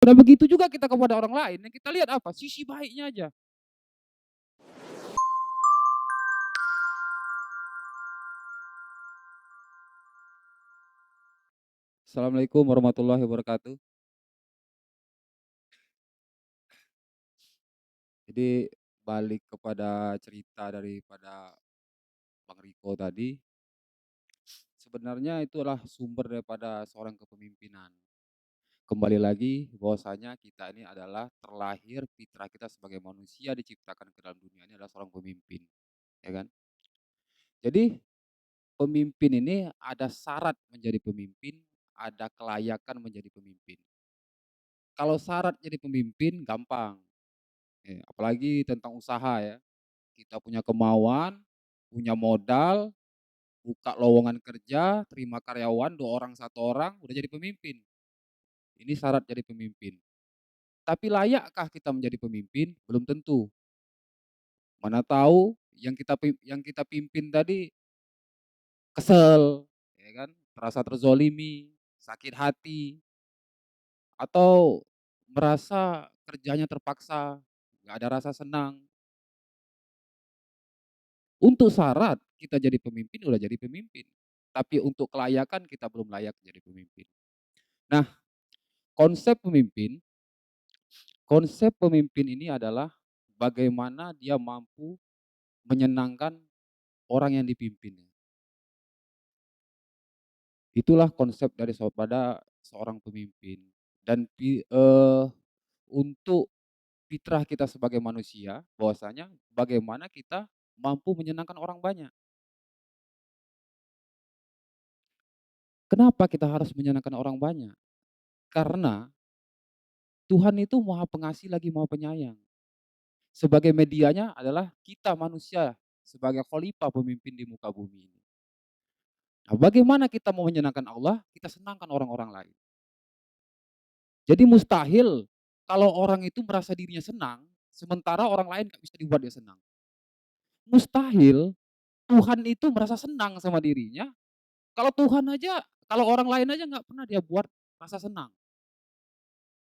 Nah begitu juga kita kepada orang lain, yang kita lihat apa? Sisi baiknya aja. Assalamualaikum warahmatullahi wabarakatuh. Jadi balik kepada cerita daripada Bang Riko tadi, sebenarnya itulah sumber daripada seorang kepemimpinan. Kembali lagi bahwasanya kita ini adalah terlahir fitrah kita sebagai manusia diciptakan ke dalam dunia ini adalah seorang pemimpin, ya kan? Jadi pemimpin ini ada syarat menjadi pemimpin, ada kelayakan menjadi pemimpin. Kalau syarat jadi pemimpin gampang, apalagi tentang usaha ya. Kita punya kemauan, punya modal, buka lowongan kerja, terima karyawan 2 orang, 1 orang, udah jadi pemimpin. Ini syarat jadi pemimpin. Tapi layakkah kita menjadi pemimpin? Belum tentu. Mana tahu yang kita pimpin tadi kesel, ya kan, merasa terzolimi, sakit hati, atau merasa kerjanya terpaksa, nggak ada rasa senang. Untuk syarat kita jadi pemimpin, udah jadi pemimpin. Tapi untuk kelayakan kita belum layak jadi pemimpin. Nah, konsep pemimpin konsep pemimpin ini adalah bagaimana dia mampu menyenangkan orang yang dipimpinnya. Itulah konsep pada seorang pemimpin dan untuk fitrah kita sebagai manusia bahwasanya bagaimana kita mampu menyenangkan orang banyak. Kenapa kita harus menyenangkan orang banyak? Karena Tuhan itu Maha Pengasih lagi Maha Penyayang. Sebagai medianya adalah kita manusia sebagai khalifah pemimpin di muka bumi ini. Nah, bagaimana kita mau menyenangkan Allah? Kita senangkan orang-orang lain. Jadi mustahil kalau orang itu merasa dirinya senang, sementara orang lain nggak bisa dibuat dia senang. Mustahil Tuhan itu merasa senang sama dirinya, kalau orang lain aja nggak pernah dia buat rasa senang.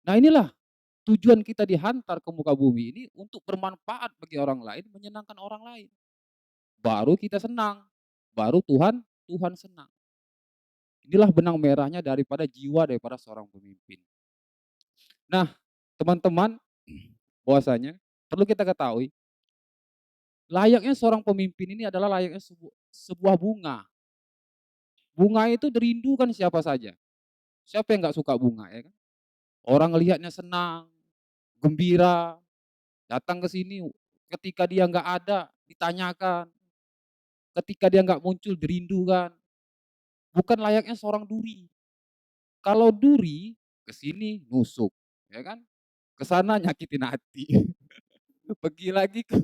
Nah inilah tujuan kita dihantar ke muka bumi ini untuk bermanfaat bagi orang lain, menyenangkan orang lain. Baru kita senang, baru Tuhan senang. Inilah benang merahnya daripada seorang pemimpin. Nah, teman-teman, bahwasanya perlu kita ketahui, layaknya seorang pemimpin ini adalah layaknya sebuah bunga. Bunga itu dirindukan siapa saja. Siapa yang nggak suka bunga, ya kan? Orang ngelihatnya senang, gembira, datang ke sini, ketika dia nggak ada, ditanyakan, ketika dia nggak muncul, dirindukan. Bukan layaknya seorang duri. Kalau duri ke sini nusuk, ya kan? Ke sana nyakitin hati. Pergi lagi ke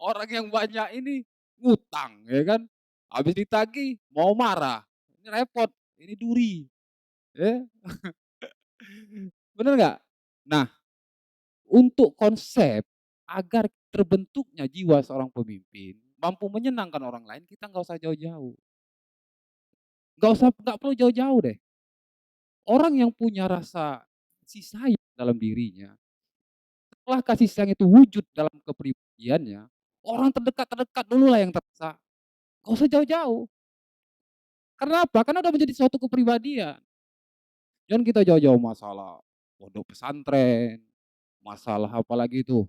orang yang banyak ini ngutang, ya kan? Habis ditagih mau marah. Ini repot, ini duri, ya. Bener nggak? Nah, untuk konsep agar terbentuknya jiwa seorang pemimpin mampu menyenangkan orang lain, kita nggak usah jauh-jauh. Nggak perlu jauh-jauh deh. Orang yang punya rasa kasih sayang dalam dirinya, setelah kasih sayang itu wujud dalam kepribadiannya, orang terdekat-terdekat dululah yang terasa. Nggak usah jauh-jauh. Karena apa? Karena udah menjadi suatu kepribadian. Jangan kita jauh-jauh masalah pondok pesantren, masalah apalagi itu,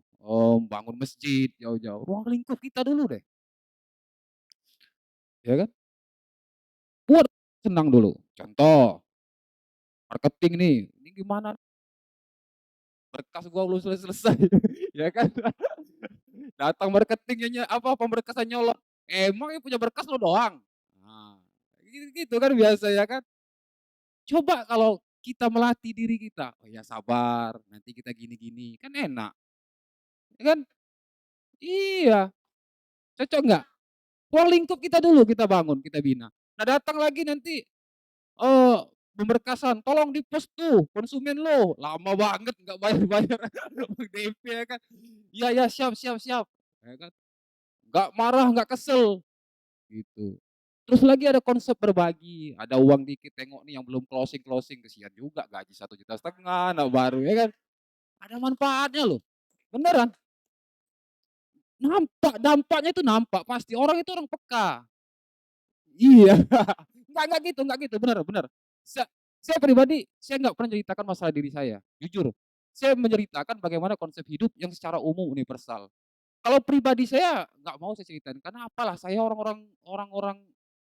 bangun masjid jauh-jauh. Ruang lingkup kita dulu deh, ya kan? Buat senang dulu. Contoh, marketing nih, ini gimana berkas gua belum selesai-selesai, ya kan? Datang marketingnya apa, pemberkasan nyolot, emang yang punya berkas lo doang? Nah, gitu kan biasa ya kan? Coba kalau kita melatih diri kita, "Oh ya sabar, nanti kita gini-gini," kan enak, ya kan? Iya, cocok nggak? Ruang lingkup kita dulu kita bangun, kita bina. Nah datang lagi nanti, pemberkasan, "Tolong di-pos tuh konsumen lo," lama banget nggak bayar-bayar DP ya kan. "Iya iya, siap siap siap," ya kan. Nggak marah, nggak kesel, gitu. Terus lagi ada konsep berbagi, ada uang dikit tengok nih yang belum closing-closing, kasihan juga gaji 1,5 juta anak baru ya kan. Ada manfaatnya loh, beneran, dampaknya itu nampak pasti, orang itu orang peka. Iya, enggak gitu, bener bener. Sa saya pribadi, saya nggak pernah ceritakan masalah diri saya, jujur. Saya menceritakan bagaimana konsep hidup yang secara umum universal. Kalau pribadi saya nggak mau saya ceritain, karena apalah saya orang-orang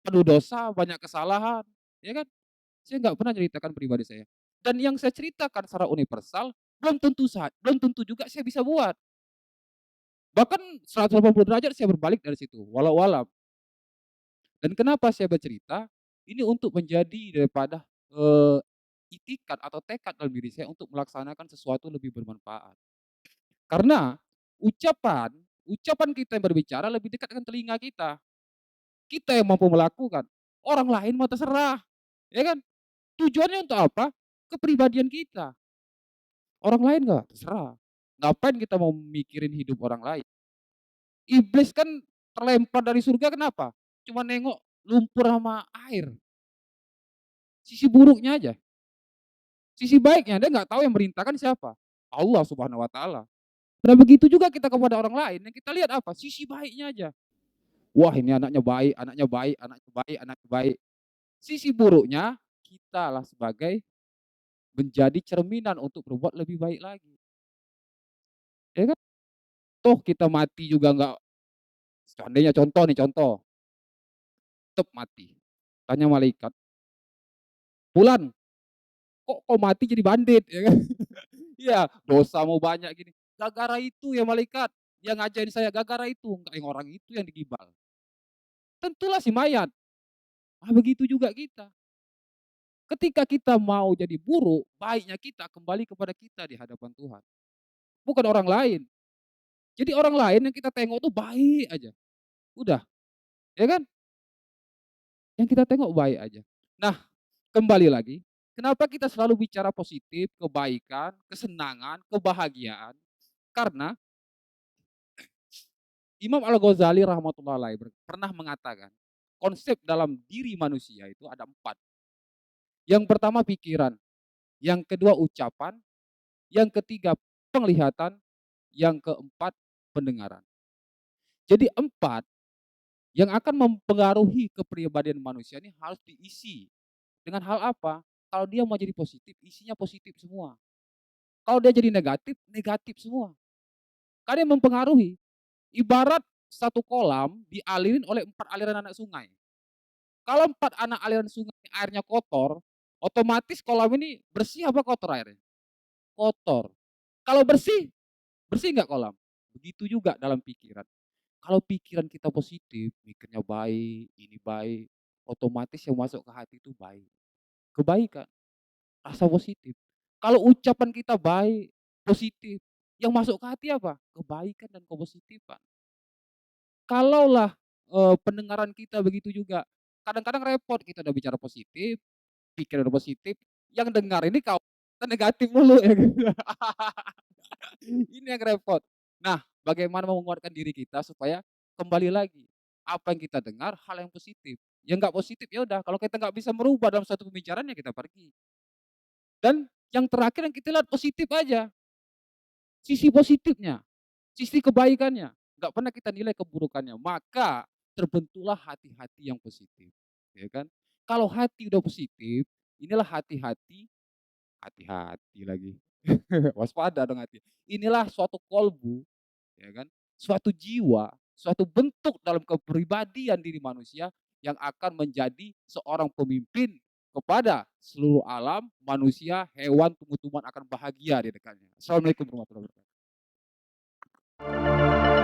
penuh dosa, banyak kesalahan, ya kan? Saya nggak pernah ceritakan pribadi saya. Dan yang saya ceritakan secara universal, belum tentu juga saya bisa buat. Bahkan 180 derajat saya berbalik dari situ, walau alam. Dan kenapa saya bercerita, ini untuk menjadi daripada, itikat atau tekad dalam diri saya untuk melaksanakan sesuatu lebih bermanfaat. Karena ucapan ucapan kita yang berbicara lebih dekat dengan telinga kita. Kita yang mampu melakukan, orang lain mah terserah, ya kan? Tujuannya untuk apa? Kepribadian kita, orang lain nggak terserah. Ngapain kita mau mikirin hidup orang lain? Iblis kan terlempar dari surga kenapa? Cuma nengok lumpur sama air, sisi buruknya aja. Sisi baiknya dia nggak tahu yang merintahkan siapa, Allah Subhanahu wa taala. Nah begitu juga kita kepada orang lain, yang kita lihat apa? Sisi baiknya aja. Wah ini anaknya baik, anaknya baik, anaknya baik, anaknya baik. Sisi buruknya, kitalah sebagai menjadi cerminan untuk berbuat lebih baik lagi, ya kan? Toh kita mati juga nggak, seandainya contoh nih, contoh, tetep mati. Tanya malaikat, "Fulan, kok mati jadi bandit?" Ya kan? Iya, dosamu banyak gini. "Gara-gara itu ya malaikat, yang ngajarin saya, gara-gara itu." Enggak, yang orang itu yang digibal. Tentulah si mayat. Ah, begitu juga kita. Ketika kita mau jadi buruk, baiknya kita kembali kepada kita di hadapan Tuhan, bukan orang lain. Jadi orang lain yang kita tengok tuh baik aja, udah, ya kan? Yang kita tengok baik aja. Nah, kembali lagi, kenapa kita selalu bicara positif, kebaikan, kesenangan, kebahagiaan? Karena Imam Al-Ghazali rahmatullah alaih pernah mengatakan, konsep dalam diri manusia itu ada 4. Yang pertama pikiran, yang kedua ucapan, yang ketiga penglihatan, yang keempat pendengaran. Jadi 4 yang akan mempengaruhi kepribadian manusia ini harus diisi dengan hal apa? Kalau dia mau jadi positif, isinya positif semua. Kalau dia jadi negatif, negatif semua. Karena yang mempengaruhi, ibarat satu kolam dialirin oleh 4 aliran anak sungai. Kalau 4 anak aliran sungai airnya kotor, otomatis kolam ini bersih apa kotor airnya? Kotor. Kalau bersih, bersih nggak kolam? Begitu juga dalam pikiran. Kalau pikiran kita positif, mikirnya baik, ini baik, otomatis yang masuk ke hati itu baik. Kebaikan, rasa positif. Kalau ucapan kita baik, positif, yang masuk ke hati apa? Kebaikan dan kepositifan. Kalaulah, pendengaran kita begitu juga, kadang-kadang repot kita udah bicara positif, pikiran udah positif, yang dengar ini negatif mulu ya kan. Ini yang repot. Nah, bagaimana menguatkan diri kita supaya kembali lagi, apa yang kita dengar hal yang positif, yang nggak positif ya udah, kalau kita nggak bisa merubah dalam suatu pembicaraan ya kita pergi. Dan yang terakhir yang kita lihat positif aja, sisi positifnya, sisi kebaikannya, nggak pernah kita nilai keburukannya, maka terbentuklah hati-hati yang positif, ya kan. Kalau hati udah positif, inilah hati-hati lagi, waspada dong hati. Inilah suatu kolbu, ya kan, suatu jiwa, suatu bentuk dalam kepribadian diri manusia yang akan menjadi seorang pemimpin kepada seluruh alam, manusia, hewan, tumbuh-tumbuhan akan bahagia di dekatnya. Assalamualaikum warahmatullahi wabarakatuh.